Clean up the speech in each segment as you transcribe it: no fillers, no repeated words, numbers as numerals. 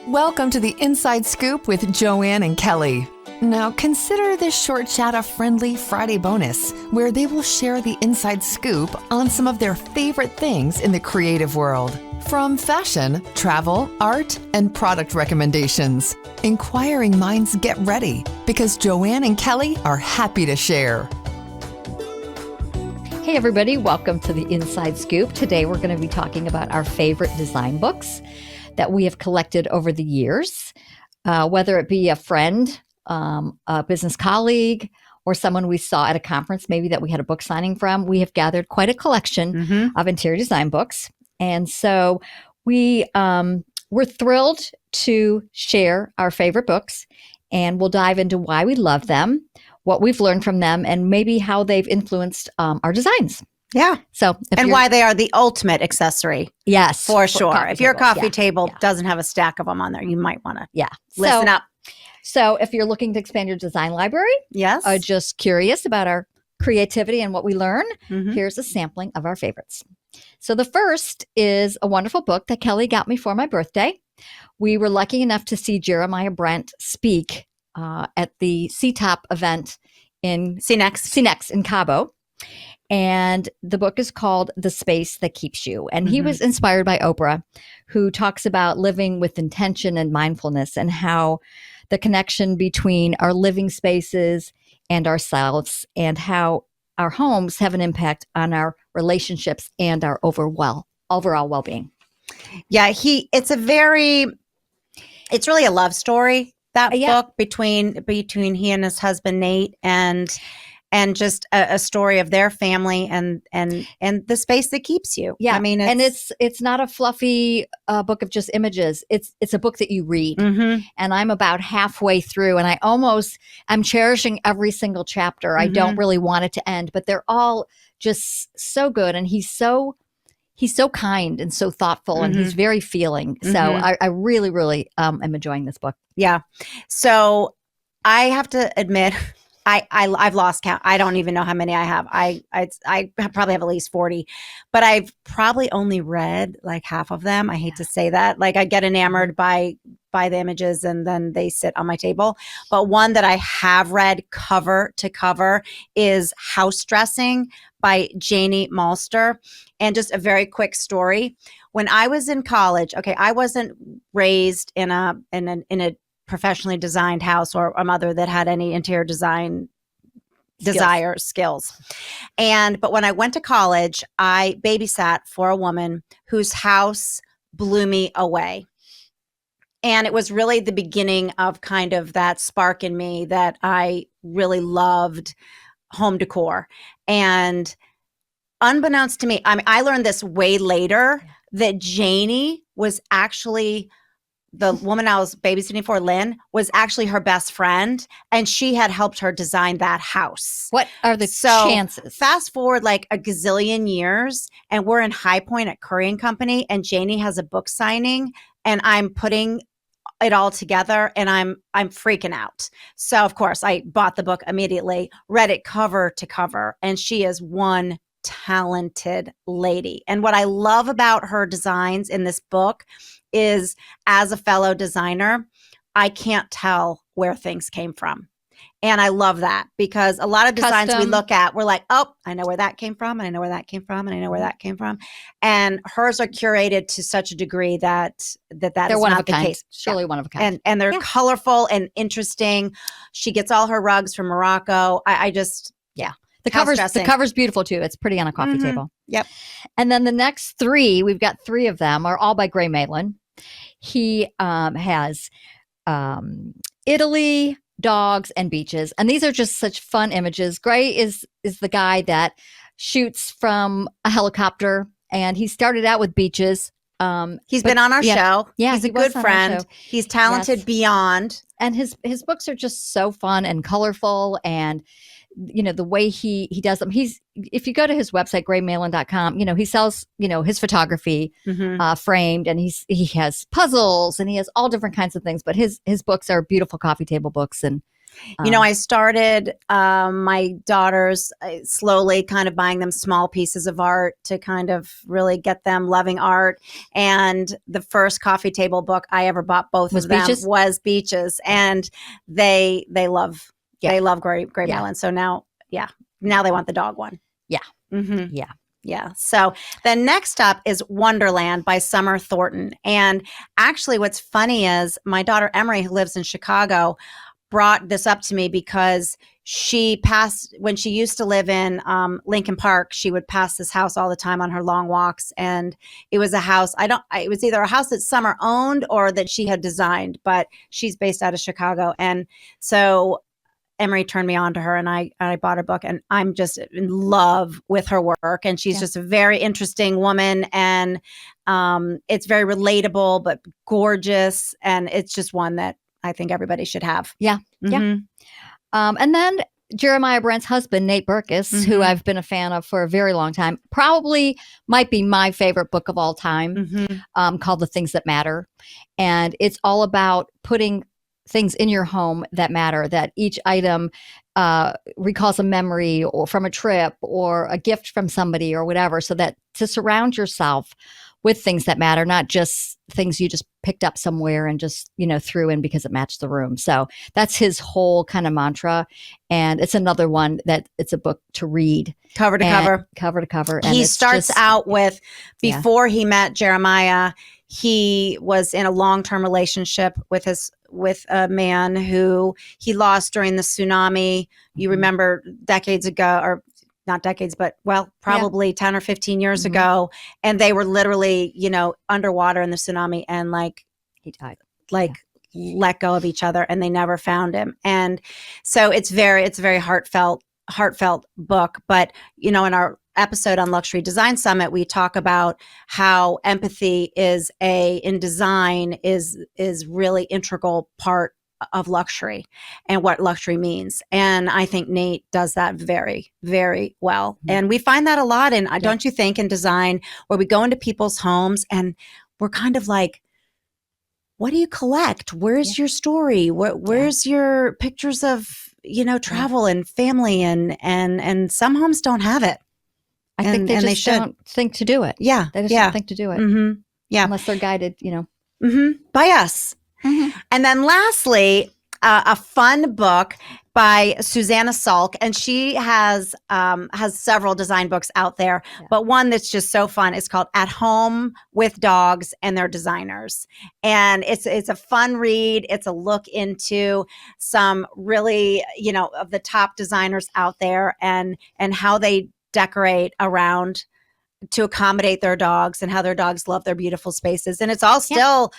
Welcome to the Inside Scoop with Joann and Kelly. Now consider this short chat a friendly Friday bonus where they will share the inside scoop on some of their favorite things in the creative world. From fashion, travel, art, and product recommendations. Inquiring minds get ready because Joann and Kelly are happy to share. Hey everybody, welcome to the Inside Scoop. Today we're going to be talking about our favorite design books that we have collected over the years, whether it be a friend, a business colleague, or someone we saw at a conference maybe that we had a book signing from. We have gathered quite a collection of interior design books. And so we're thrilled to share our favorite books, and we'll dive into why we love them, what we've learned from them, and maybe how they've influenced our designs. Yeah. So, and why they are the ultimate accessory. Yes. For sure. If your coffee table yeah. doesn't have a stack of them on there, you might want to listen up. So if you're looking to expand your design library, yes, or just curious about our creativity and what we learn, here's a sampling of our favorites. So the first is a wonderful book that Kelly got me for my birthday. We were lucky enough to see Jeremiah Brent speak at the CTOP event in CNEX in Cabo. And the book is called The Space That Keeps You. And he was inspired by Oprah, who talks about living with intention and mindfulness and how the connection between our living spaces and ourselves and how our homes have an impact on our relationships and our overall well-being. Yeah, it's really a love story, that book between he and his husband Nate, and just a story of their family and the space that keeps you. Yeah, I mean, it's not a fluffy book of just images. It's a book that you read, and I'm about halfway through, and I'm cherishing every single chapter. I don't really want it to end, but they're all just so good, and he's so kind and so thoughtful, and he's very feeling. So I really, really am enjoying this book. Yeah. So I have to admit, I've lost count. I don't even know how many I have. I probably have at least 40, but I've probably only read like half of them. I hate to say that. Like I get enamored by the images and then they sit on my table. But one that I have read cover to cover is House Dressing by Janie Malster. And just a very quick story. When I was in college, I wasn't raised in a professionally designed house or a mother that had any interior design skills. But when I went to college, I babysat for a woman whose house blew me away. And it was really the beginning of kind of that spark in me that I really loved home decor. And unbeknownst to me, I learned this way later that Janie was actually the woman I was babysitting for, Lynn, was actually her best friend, and she had helped her design that house. What are the chances? Fast forward like a gazillion years, and we're in High Point at Curry & Company, and Janie has a book signing, and I'm putting it all together, and I'm freaking out. So, of course, I bought the book immediately, read it cover to cover, and she is one talented lady. And what I love about her designs in this book is, as a fellow designer, I can't tell where things came from. And I love that because a lot of designs we look at, we're like, oh, I know where that came from, and I know where that came from, and I know where that came from. And hers are curated to such a degree that they're is one not of a the kind. case. Surely one of a kind. And they're colorful and interesting. She gets all her rugs from Morocco. The cover's beautiful too. It's pretty on a coffee table. Yep. And then the next three, we've got three of them, are all by Gray Malin. He has Italy, dogs, and beaches. And these are just such fun images. Gray is the guy that shoots from a helicopter, and he started out with beaches. He's been on our show. Yeah, he's a good friend. He's talented beyond. And his books are just so fun and colorful, and the way he does them. If you go to his website, graymalin.com, he sells, his photography framed, and he has puzzles, and he has all different kinds of things, but his books are beautiful coffee table books. And I started my daughters slowly kind of buying them small pieces of art to kind of really get them loving art. And the first coffee table book I ever bought both of them was Beaches. And they love Gray Melon. So now they want the dog one. Yeah. Mm-hmm. Yeah. Yeah. So then next up is Wonderland by Summer Thornton. And actually what's funny is my daughter Emery, who lives in Chicago, brought this up to me because she passed, when she used to live in Lincoln Park, she would pass this house all the time on her long walks. And it was a house, it was either a house that Summer owned or that she had designed, but she's based out of Chicago. And so Emery turned me on to her, and I bought her book, and I'm just in love with her work. And she's just a very interesting woman, and it's very relatable, but gorgeous. And it's just one that I think everybody should have. Yeah. Mm-hmm. Yeah. And then Jeremiah Brent's husband, Nate Berkus, who I've been a fan of for a very long time, probably might be my favorite book of all time, called The Things That Matter. And it's all about putting things in your home that matter, that each item recalls a memory or from a trip or a gift from somebody or whatever, so that to surround yourself with things that matter, not just things you just picked up somewhere and just, threw in because it matched the room. So that's his whole kind of mantra. And it's another one that it's a book to read. Cover to cover. Cover to cover. And he starts out with, before he met Jeremiah, he was in a long-term relationship with a man who he lost during the tsunami. You remember decades ago, or not decades, but probably 10 or 15 years ago. And they were literally, underwater in the tsunami, and he died. Let go of each other, and they never found him. And so it's a very heartfelt book. But, in our episode on Luxury Design Summit, we talk about how empathy in design is really integral part of luxury and what luxury means. And I think Nate does that very, very well. And we find that a lot don't you think, in design, where we go into people's homes and we're kind of like, what do you collect? Where's your story? Where's your pictures of, travel and family, and some homes don't have it. I think they just don't think to do it. Yeah. They just don't think to do it. Mm-hmm. Yeah. Unless they're guided, by us. Mm-hmm. And then lastly, a fun book by Susanna Salk, and she has several design books out there, but one that's just so fun is called At Home with Dogs and Their Designers. And it's a fun read. It's a look into some really, of the top designers out there, and how they decorate around to accommodate their dogs, and how their dogs love their beautiful spaces. And it's all still,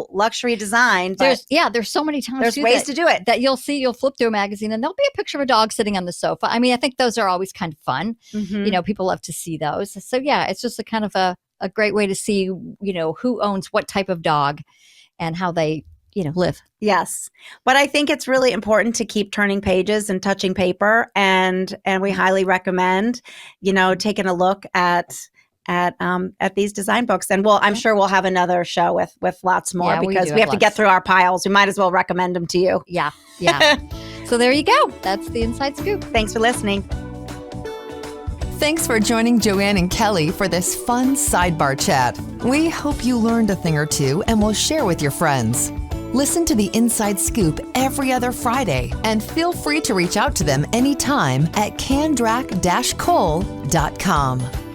luxury design. But there's so many times there's ways to do it that you'll flip through a magazine and there'll be a picture of a dog sitting on the sofa. I mean, I think those are always kind of fun. Mm-hmm. People love to see those. So it's just a kind of a great way to see, who owns what type of dog and how they live. Yes. But I think it's really important to keep turning pages and touching paper. And we highly recommend, taking a look at these design books. And I'm sure we'll have another show with lots more, because we have to get through our piles. We might as well recommend them to you. Yeah. Yeah. So there you go. That's the Inside Scoop. Thanks for listening. Thanks for joining Joann and Kelly for this fun sidebar chat. We hope you learned a thing or two and will share with your friends. Listen to the Inside Scoop every other Friday, and feel free to reach out to them anytime at Kandrac-Kole.com.